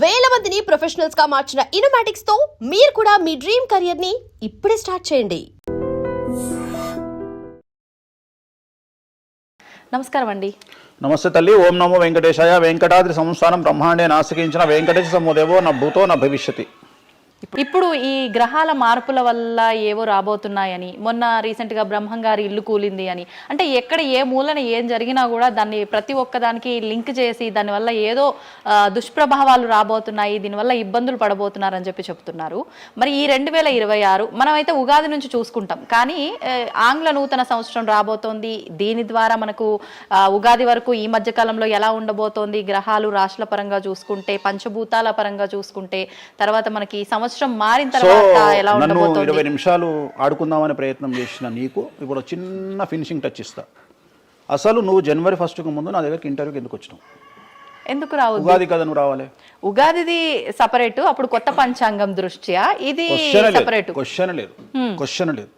వేల మందిని ప్రొఫెషనల్స్ గా మార్చిన ఇనోమాటిక్స్ తో మీరు కూడా మీ డ్రీమ్ కెరియర్ ని ఇప్పుడే స్టార్ట్ చేయండి. నమస్కారం అండి. నమస్తే తల్లి. ఓం నమో వెంకటేశాయ. వెంకటాద్రి సంస్థానం బ్రహ్మాండే నాసికించిన వెంకటేశ సమోదేవో నా భూతో నా భవిష్యతి. ఇప్పుడు ఈ గ్రహాల మార్పుల వల్ల ఏవో రాబోతున్నాయని, మొన్న రీసెంట్గా బ్రహ్మంగారి ఇల్లు కూలింది అని, అంటే ఎక్కడ ఏ మూలన ఏం జరిగినా కూడా దాన్ని ప్రతి ఒక్కదానికి లింక్ చేసి దానివల్ల ఏదో దుష్ప్రభావాలు రాబోతున్నాయి, దీనివల్ల ఇబ్బందులు పడబోతున్నారని చెప్తున్నారు. మరి ఈ 2026 మనమైతే ఉగాది నుంచి చూసుకుంటాం, కానీ ఆంగ్ల నూతన సంవత్సరం రాబోతోంది. దీని ద్వారా మనకు ఉగాది వరకు ఈ మధ్యకాలంలో ఎలా ఉండబోతోంది, గ్రహాలు రాశుల పరంగా చూసుకుంటే, పంచభూతాల పరంగా చూసుకుంటే, తర్వాత మనకి సంవత్సరం మారిన తర్వాత ఎలా ఉండబోతోంది. 20 నిమిషాలు ఆడుకుందామనే ప్రయత్నం చేసిన నీకు ఇప్పుడు చిన్న ఫినిషింగ్ టచ్ ఇస్తా. అసలు నువ్వు జనవరి 1కు ముందు నా దగ్గరికి ఇంటర్వ్యూకి ఎందుకు వచ్చినావు? ఎందుకు రావు? ఉగాది కదా నువ్వు రావాలి. ఉగాదిది సపరేట్, అప్పుడు కొత్త పంచాంగం దృష్ట్యా ఇది సపరేట్. క్వశ్చన్ లేదు.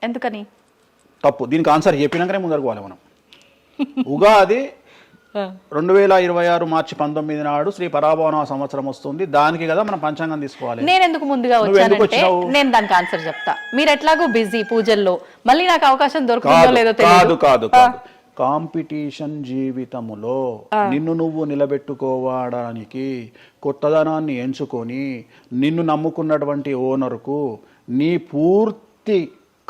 ఎందుకని? తప్పు. దీనికి ఆన్సర్ చెప్పినాకనే ముందరకు పోవాలి మనం. ఉగాది 2026 మార్చి 19 నాడు శ్రీ పరాభవన సంవత్సరం వస్తుంది. దానికి కదా మనం పంచాంగం తీసుకోవాలి. నేను ఎందుకు ముందుగా వచ్చానంటే నేను దానికి ఆన్సర్ చెప్తా. మీరు ఎట్లాగో బిజీ పూజల్లో, మళ్ళీ నాకు అవకాశం దొరుకుతుందో లేదో తెలియదు. కాదు కాంపిటీషన్ జీవితములో నిన్ను నువ్వు నిలబెట్టుకోవడానికి కొత్తదనాన్ని ఎంచుకొని నిన్ను నమ్ముకున్నటువంటి ఓనర్కు నీ పూర్తి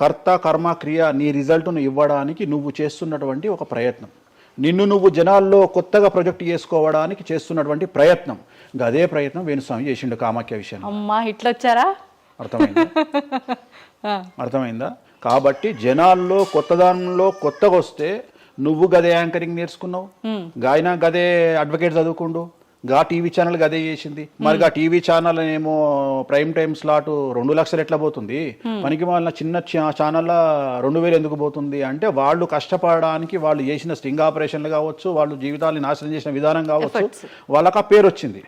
కర్త కర్మ క్రియ నీ రిజల్ట్ను ఇవ్వడానికి నువ్వు చేస్తున్నటువంటి ఒక ప్రయత్నం, నిన్ను నువ్వు జనాల్లో కొత్తగా ప్రొజెక్ట్ చేసుకోవడానికి చేస్తున్నటువంటి ప్రయత్నం. అదే ప్రయత్నం వేణుస్వామి చేసిండు కామాఖ్య విషయంలో. అమ్మా హిట్లు వచ్చారా? అర్థమైందా? కాబట్టి జనాల్లో కొత్తదానంలో కొత్తగా వస్తే నువ్వు గదే యాంకరింగ్ నేర్చుకున్నావు, గాయన గదే అడ్వకేట్ చదువుకుండు, గా టీవీ ఛానల్ గదే చేసింది. మరి గా టీవీ ఛానల్ ఏమో ప్రైమ్ టైమ్ స్లాట్ 2 లక్షలు ఎట్లా పోతుంది? మనకి వాళ్ళ చిన్న ఛానల్ 2000 ఎందుకు పోతుంది అంటే, వాళ్ళు కష్టపడడానికి వాళ్ళు చేసిన స్టింగ్ ఆపరేషన్లు కావచ్చు, వాళ్ళు జీవితాన్ని నాశనం చేసిన విధానం కావచ్చు, వాళ్ళకి ఆ పేరు వచ్చింది.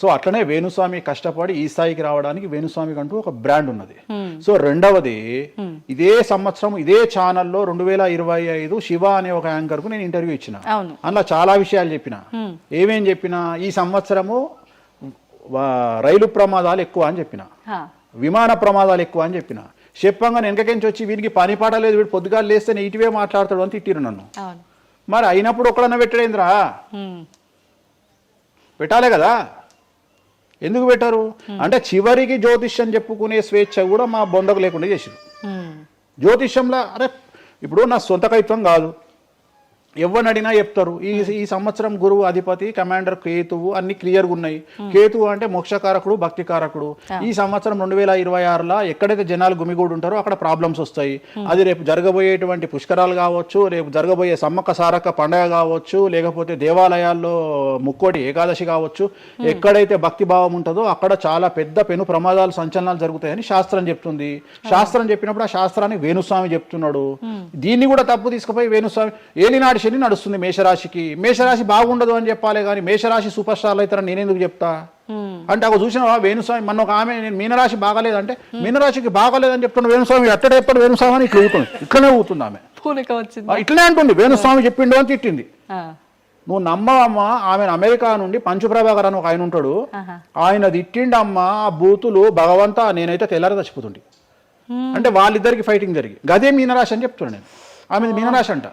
సో అట్లనే వేణుస్వామి కష్టపడి ఈ స్థాయికి రావడానికి వేణుస్వామికి అంటూ ఒక బ్రాండ్ ఉన్నది. సో రెండవది, ఇదే సంవత్సరం ఇదే ఛానల్లో 2025 శివ అనే ఒక యాంకర్ కు నేను ఇంటర్వ్యూ ఇచ్చిన. అందులో చాలా విషయాలు చెప్పిన. ఏమేం చెప్పిన? ఈ సంవత్సరము రైలు ప్రమాదాలు ఎక్కువ అని చెప్పిన, విమాన ప్రమాదాలు ఎక్కువ అని చెప్పిన. చెప్పంగా వెనకకించి వచ్చి వీనికి పని పాట లేదు, వీడు పొద్దుగాలు లేస్తే ఇటువే మాట్లాడతాడు అని తిట్టిరు నన్ను. మరి అయినప్పుడు ఒక్కడన్నా పెట్టడేంద్రా? పెట్టాలే కదా. ఎందుకు పెట్టారు అంటే, చివరికి జ్యోతిష్యం చెప్పుకునే స్వేచ్ఛ కూడా మా బొందకు లేకుండా చేసిరు. జ్యోతిష్యంలో అరే ఇప్పుడు నా సొంత కవిత్వం కాదు, ఎవరిని అడిగినా చెప్తారు. ఈ సంవత్సరం గురువు అధిపతి కమాండర్ కేతువు అన్ని క్లియర్గా ఉన్నాయి. కేతువు అంటే మోక్షకారకుడు, భక్తికారకుడు. ఈ సంవత్సరం 2026లో ఎక్కడైతే జనాలు గుమిగూడు ఉంటారో అక్కడ ప్రాబ్లమ్స్ వస్తాయి. అది రేపు జరగబోయేటువంటి పుష్కరాలు కావచ్చు, రేపు జరగబోయే సమ్మక్క సారక్క పండగ కావచ్చు, లేకపోతే దేవాలయాల్లో ముక్కోటి ఏకాదశి కావచ్చు, ఎక్కడైతే భక్తి భావం ఉంటుందో అక్కడ చాలా పెద్ద పెను ప్రమాదాలు సంచలనాలు జరుగుతాయని శాస్త్రం చెప్తుంది. శాస్త్రం చెప్పినప్పుడు ఆ శాస్త్రాన్ని వేణుస్వామి చెప్తున్నాడు. దీన్ని కూడా తప్పు తీసుకుపోయి వేణుస్వామి ఏలినాడు శని నడుస్తుంది మేషరాశికి, మేషరాశి బాగుండదు అని చెప్పాలి, కానీ మేషరాశి సూపర్ స్టార్లు అవుతారని నేనెందుకు చెప్తా అంటే, ఒక చూసిన వేణుస్వామి మన ఒక ఆమె నేను మీనరాశి బాగాలేదంటే మీనరాశికి బాగాలేదని చెప్తున్నా వేణుస్వామి ఎట్టడే ఎప్పుడు వేణుస్వామి అని ఇట్లా ఊతుంది, ఇట్లనే ఊతుంది ఆమె, ఇట్లనే అంటుంది వేణుస్వామి చెప్పిండు అని తిట్టింది. నువ్వు నమ్మవమ్మా, ఆమె అమెరికా నుండి పంచుప్రభాకర్ అని ఒక ఆయన ఉంటాడు, ఆయన తిట్టిండమ్మా ఆ బూతులు భగవంతా, నేనైతే తెల్లారి చచ్చిపోతుండే. అంటే వాళ్ళిద్దరికి ఫైటింగ్ జరిగి గదే మీనరాశి అని చెప్తున్నాను నేను. ఆమె మీనరాశి అంట,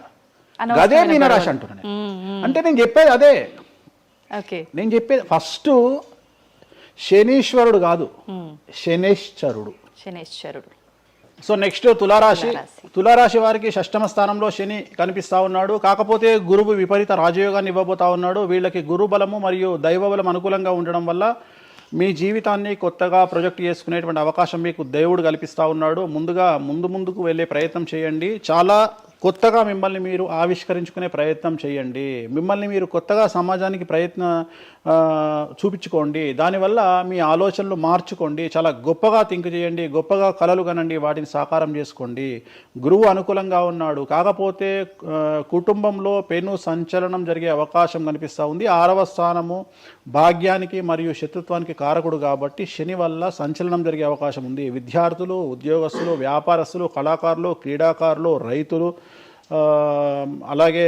గదే మీనరాశి అంటున్నాను. అంటే నేను చెప్పేది అదే. నేను చెప్పేది ఫస్ట్ శనీశ్వరుడు కాదు, శనేశ్వరుడు. సో నెక్స్ట్ తులారాశి. తులారాశి వారికి 6వ స్థానంలో శని కనిపిస్తా ఉన్నాడు. కాకపోతే గురువు విపరీత రాజయోగాన్ని ఇవ్వబోతా ఉన్నాడు. వీళ్ళకి గురు బలము మరియు దైవ బలం అనుకూలంగా ఉండడం వల్ల మీ జీవితాన్ని కొత్తగా ప్రొజెక్ట్ చేసుకునేటువంటి అవకాశం మీకు దేవుడు కల్పిస్తూ ఉన్నాడు. ముందుకు వెళ్ళే ప్రయత్నం చేయండి. చాలా కొత్తగా మిమ్మల్ని మీరు ఆవిష్కరించుకునే ప్రయత్నం చేయండి. మిమ్మల్ని మీరు కొత్తగా సమాజానికి చూపించుకోండి. దానివల్ల మీ ఆలోచనలు మార్చుకోండి. చాలా గొప్పగా థింక్ చేయండి, గొప్పగా కలలు కనండి, వాటిని సాకారం చేసుకోండి. గురువు అనుకూలంగా ఉన్నాడు. కాకపోతే కుటుంబంలో పెను సంచలనం జరిగే అవకాశం కనిపిస్తూ ఉంది. 6వ స్థానము భాగ్యానికి మరియు శత్రుత్వానికి కారకుడు కాబట్టి శని వల్ల సంచలనం జరిగే అవకాశం ఉంది. విద్యార్థులు, ఉద్యోగస్తులు, వ్యాపారస్తులు, కళాకారులు, క్రీడాకారులు, రైతులు, అలాగే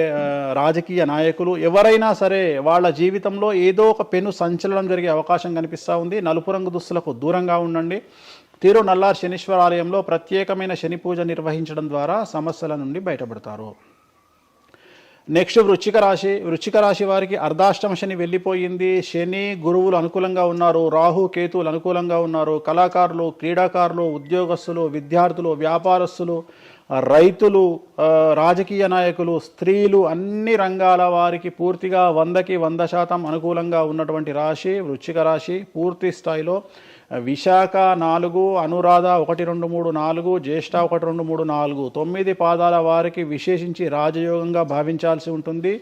రాజకీయ నాయకులు ఎవరైనా సరే వాళ్ళ జీవితంలో ఏదో ఒక పెను సంచలనం జరిగే అవకాశం కనిపిస్తూ ఉంది. నలుపు రంగు దుస్తులకు దూరంగా ఉండండి. తిరునల్లార్ శనీశ్వర ఆలయంలో ప్రత్యేకమైన శని పూజ నిర్వహించడం ద్వారా సమస్యల నుండి బయటపడతారు. నెక్స్ట్ వృశ్చిక రాశి వారికి అర్ధాష్టమ శని వెళ్ళిపోయింది. శని గురువులు అనుకూలంగా ఉన్నారు, రాహు కేతువులు అనుకూలంగా ఉన్నారు. కళాకారులు, క్రీడాకారులు, ఉద్యోగస్తులు, విద్యార్థులు, వ్యాపారస్తులు, రైతులు, రాజకీయ నాయకులు, స్త్రీలు, అన్ని రంగాల వారికి పూర్తిగా 100కి 100% అనుకూలంగా ఉన్నటువంటి రాశి వృశ్చిక రాశి. పూర్తి స్థాయిలో విశాఖ 4, అనురాధ 1, 2, 3, 4, జ్యేష్ఠ 1, 2, 3, 4, 9 పాదాల వారికి విశేషించి రాజయోగంగా భావించాల్సి ఉంటుంది.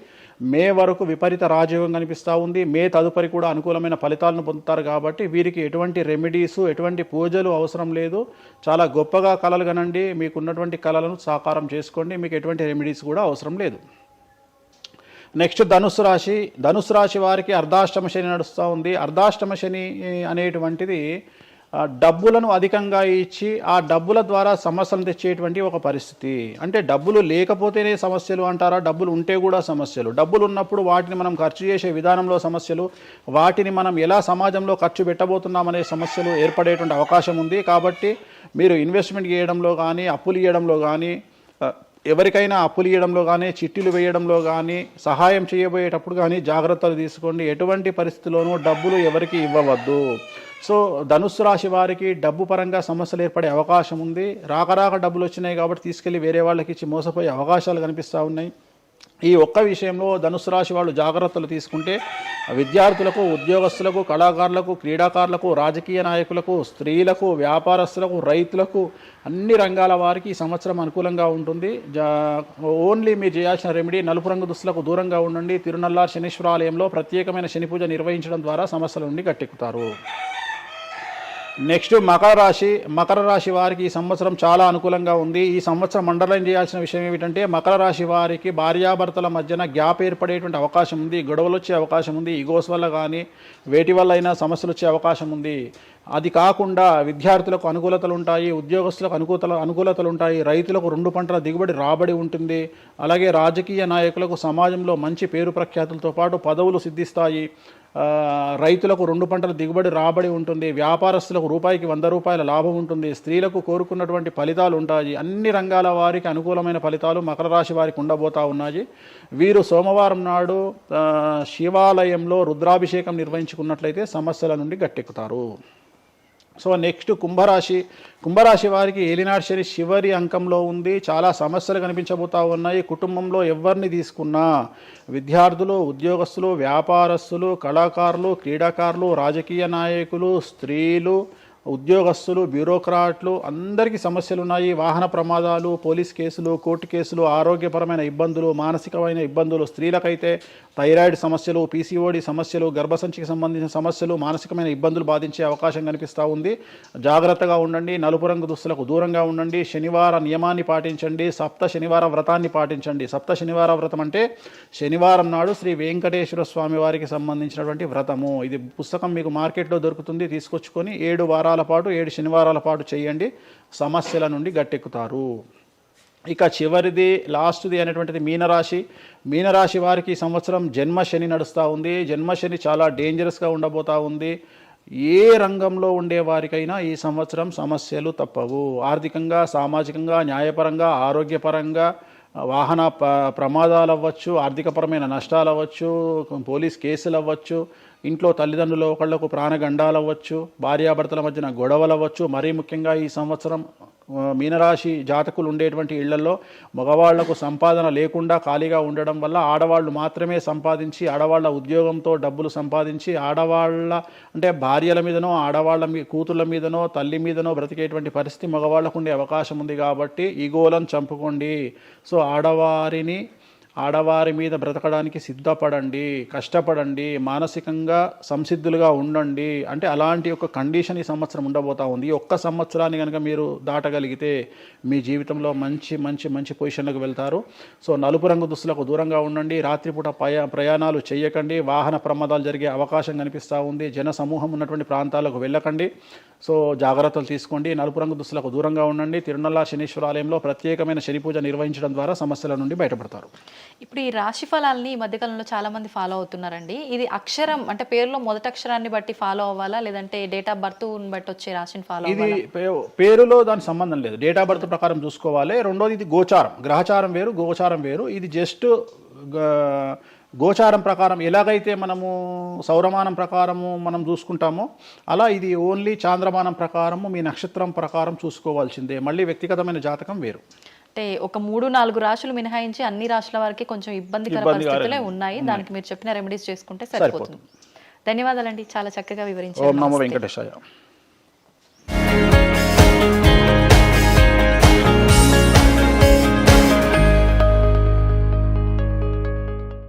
మే వరకు విపరీత రాజయోగం కనిపిస్తూ ఉంది. మే తదుపరి కూడా అనుకూలమైన ఫలితాలను పొందుతారు. కాబట్టి వీరికి ఎటువంటి రెమెడీస్, ఎటువంటి పూజలు అవసరం లేదు. చాలా గొప్పగా కళలు కనండి, మీకున్నటువంటి కళలను సాకారం చేసుకోండి, మీకు ఎటువంటి రెమెడీస్ కూడా అవసరం లేదు. నెక్స్ట్ ధనుసు రాశి వారికి అర్ధాష్టమ శని నడుస్తూ ఉంది. అర్ధాష్టమ శని అనేటువంటిది డబ్బులను అధికంగా ఇచ్చి ఆ డబ్బుల ద్వారా సమస్యలు తెచ్చేటువంటి ఒక పరిస్థితి. అంటే డబ్బులు లేకపోతేనే సమస్యలు అంటారా? డబ్బులు ఉంటే కూడా సమస్యలు. డబ్బులు ఉన్నప్పుడు వాటిని మనం ఖర్చు చేసే విధానంలో సమస్యలు, వాటిని మనం ఎలా సమాజంలో ఖర్చు పెట్టబోతున్నామనే సమస్యలు ఏర్పడేటువంటి అవకాశం ఉంది. కాబట్టి మీరు ఇన్వెస్ట్మెంట్ చేయడంలో కానీ, అప్పులు ఇవ్వడంలో కానీ, ఎవరికైనా అప్పులు ఇవ్వడంలో కానీ, చిట్టీలు వేయడంలో కానీ, సహాయం చేయబోయేటప్పుడు కానీ జాగ్రత్తలు తీసుకోండి. ఎటువంటి పరిస్థితుల్లోనూ డబ్బులు ఎవరికి ఇవ్వవద్దు. సో ధనుస్సు రాశి వారికి డబ్బు పరంగా సమస్యలు ఏర్పడే అవకాశం ఉంది. రాక డబ్బులు వచ్చినాయి కాబట్టి తీసుకెళ్ళి వేరే వాళ్ళకి ఇచ్చి మోసపోయే అవకాశాలు కనిపిస్తూ ఉన్నాయి. ఈ ఒక్క విషయంలో ధనుస్సు రాశి వాళ్ళు జాగ్రత్తలు తీసుకుంటే విద్యార్థులకు, ఉద్యోగస్తులకు, కళాకారులకు, క్రీడాకారులకు, రాజకీయ నాయకులకు, స్త్రీలకు, వ్యాపారస్తులకు, రైతులకు, అన్ని రంగాల వారికి ఈ సంవత్సరం అనుకూలంగా ఉంటుంది. ఓన్లీ మీరు చేయాల్సిన రెమెడీ నలుపు రంగు దుస్తులకు దూరంగా ఉండండి. తిరునల్లార్ శనీశ్వర ఆలయంలో ప్రత్యేకమైన శని పూజ నిర్వహించడం ద్వారా సమస్యల నుండి గట్టెక్కుతారు. నెక్స్ట్ మకర రాశి వారికి ఈ సంవత్సరం చాలా అనుకూలంగా ఉంది. ఈ సంవత్సరం అండర్లైన్ చేయాల్సిన విషయం ఏమిటంటే మకర రాశి వారికి భార్యాభర్తల మధ్యన గ్యాప్ ఏర్పడేటువంటి అవకాశం ఉంది. గొడవలు వచ్చే అవకాశం ఉంది. ఈగోస్ వల్ల కానీ వేటి వల్ల అయినా సమస్యలు వచ్చే అవకాశం ఉంది. అది కాకుండా విద్యార్థులకు అనుకూలతలు ఉంటాయి, ఉద్యోగస్తులకు అనుకూలతలు ఉంటాయి, రైతులకు 2 పంటల దిగుబడి రాబడి ఉంటుంది. అలాగే రాజకీయ నాయకులకు సమాజంలో మంచి పేరు ప్రఖ్యాతులతో పాటు పదవులు సిద్ధిస్తాయి. రైతులకు 2 పంటల దిగుబడి రాబడి ఉంటుంది. వ్యాపారస్తులకు రూపాయికి 100 రూపాయల లాభం ఉంటుంది. స్త్రీలకు కోరుకున్నటువంటి ఫలితాలు ఉంటాయి. అన్ని రంగాల వారికి అనుకూలమైన ఫలితాలు మకర రాశి వారికి ఉండబోతా ఉన్నాయి. వీరు సోమవారం నాడు శివాలయంలో రుద్రాభిషేకం నిర్వహించుకున్నట్లయితే సమస్యల నుండి గట్టెక్కుతారు. సో నెక్స్ట్ కుంభరాశి వారికి ఏలినాటి శని చివరి అంకంలో ఉంది. చాలా సమస్యలు కనిపించబోతా ఉన్నాయి. కుటుంబంలో ఎవరిని తీసుకున్నా విద్యార్థులు, ఉద్యోగస్తులు, వ్యాపారస్తులు, కళాకారులు, క్రీడాకారులు, రాజకీయ నాయకులు, స్త్రీలు, ఉద్యోగస్తులు, బ్యూరోక్రాట్లు అందరికీ సమస్యలు ఉన్నాయి. వాహన ప్రమాదాలు, పోలీస్ కేసులు, కోర్టు కేసులు, ఆరోగ్యపరమైన ఇబ్బందులు, మానసికమైన ఇబ్బందులు, స్త్రీలకైతే థైరాయిడ్ సమస్యలు, పీసీఓడి సమస్యలు, గర్భసంచికి సంబంధించిన సమస్యలు, మానసికమైన ఇబ్బందులు బాధించే అవకాశం కనిపిస్తూ ఉంది. జాగ్రత్తగా ఉండండి. నలుపు రంగు దుస్తులకు దూరంగా ఉండండి. శనివార నియమాన్ని పాటించండి. సప్త శనివార వ్రతాన్ని పాటించండి. సప్త శనివార వ్రతం అంటే శనివారం నాడు శ్రీ వెంకటేశ్వర స్వామి వారికి సంబంధించినటువంటి వ్రతము. ఇది పుస్తకం మీకు మార్కెట్లో దొరుకుతుంది, తీసుకొచ్చుకొని 7 వారాల పాటు 7 శనివారాల పాటు చేయండి. సమస్యల నుండి గట్టెక్కుతారు. ఇక చివరిది, లాస్ట్ది అనేటువంటిది మీనరాశి వారికి ఈ సంవత్సరం జన్మశని నడుస్తూ ఉంది. జన్మశని చాలా డేంజరస్గా ఉండబోతూ ఉంది. ఏ రంగంలో ఉండే వారికైనా ఈ సంవత్సరం సమస్యలు తప్పవు. ఆర్థికంగా, సామాజికంగా, న్యాయపరంగా, ఆరోగ్యపరంగా, వాహన ప్రమాదాలు అవ్వచ్చు, ఆర్థికపరమైన నష్టాలు అవ్వచ్చు, పోలీస్ కేసులు అవ్వచ్చు, ఇంట్లో తల్లిదండ్రులు ఒకళ్లకు ప్రాణగండాలు అవ్వచ్చు, భార్యాభర్తల మధ్యన గొడవలు అవ్వచ్చు. మరీ ముఖ్యంగా ఈ సంవత్సరం మీనరాశి జాతకులు ఉండేటువంటి ఇళ్లలో మగవాళ్లకు సంపాదన లేకుండా ఖాళీగా ఉండడం వల్ల ఆడవాళ్లు మాత్రమే సంపాదించి, ఆడవాళ్ల ఉద్యోగంతో డబ్బులు సంపాదించి, ఆడవాళ్ల అంటే భార్యల మీదనో, ఆడవాళ్ల కూతుళ్ళ మీదనో, తల్లి మీదనో బ్రతికేటువంటి పరిస్థితి మగవాళ్లకు ఉండే అవకాశం ఉంది. కాబట్టి ఈగోలను చంపుకోండి. సో ఆడవారిని ఆడవారి మీద బ్రతకడానికి సిద్ధపడండి, కష్టపడండి, మానసికంగా సంసిద్ధులుగా ఉండండి. అంటే అలాంటి ఒక కండిషన్ ఈ సంవత్సరం ఉండబోతా ఉంది. ఈ ఒక్క సంవత్సరాన్ని కనుక మీరు దాటగలిగితే మీ జీవితంలో మంచి మంచి మంచి పొజిషన్లకు వెళ్తారు. సో నలుపు రంగు దుస్తులకు దూరంగా ఉండండి, రాత్రిపూట ప్రయాణాలు చేయకండి, వాహన ప్రమాదాలు జరిగే అవకాశం కనిపిస్తూ ఉంది, జన సమూహం ఉన్నటువంటి ప్రాంతాలకు వెళ్ళకండి. సో జాగ్రత్తలు తీసుకోండి, నలుపు రంగు దుస్తులకు దూరంగా ఉండండి. తిరునల్ల శనీశ్వర ఆలయంలో ప్రత్యేకమైన శని పూజ నిర్వహించడం ద్వారా సమస్యల నుండి బయటపడతారు. ఇప్పుడు ఈ రాశి ఫలాల్ని ఈ మధ్యకాలంలో చాలా మంది ఫాలో అవుతున్నారండి. ఇది అక్షరం అంటే పేరులో మొదటి అక్షరాన్ని బట్టి ఫాలో అవ్వాలా, లేదంటే డేట్ ఆఫ్ బర్త్ బట్టి వచ్చే రాశిని ఫాలో ఇది అవ్వాలా? పేరులో దాని సంబంధం లేదు, డేట్ ఆఫ్ బర్త్ ప్రకారం చూసుకోవాలి. రెండోది ఇది గోచారం, గ్రహచారం వేరు, గోచారం వేరు. ఇది జస్ట్ గోచారం ప్రకారం ఎలాగైతే మనము సౌరమానం ప్రకారము మనం చూసుకుంటామో అలా ఇది ఓన్లీ చాంద్రమానం ప్రకారము మీ నక్షత్రం ప్రకారం చూసుకోవాల్సిందే. మళ్ళీ వ్యక్తిగతమైన జాతకం వేరు. అంటే ఒక 3-4 రాశులు మినహాయించి అన్ని రాశుల వారికి కొంచెం ఇబ్బందికర పరిస్థితులే ఉన్నాయి. దానికి మీరు చెప్పిన రెమెడీస్ చేసుకుంటే సరిపోతుంది. ధన్యవాదాలండి, చాలా చక్కగా వివరించారు. ఓం నమో వెంకటేశాయ.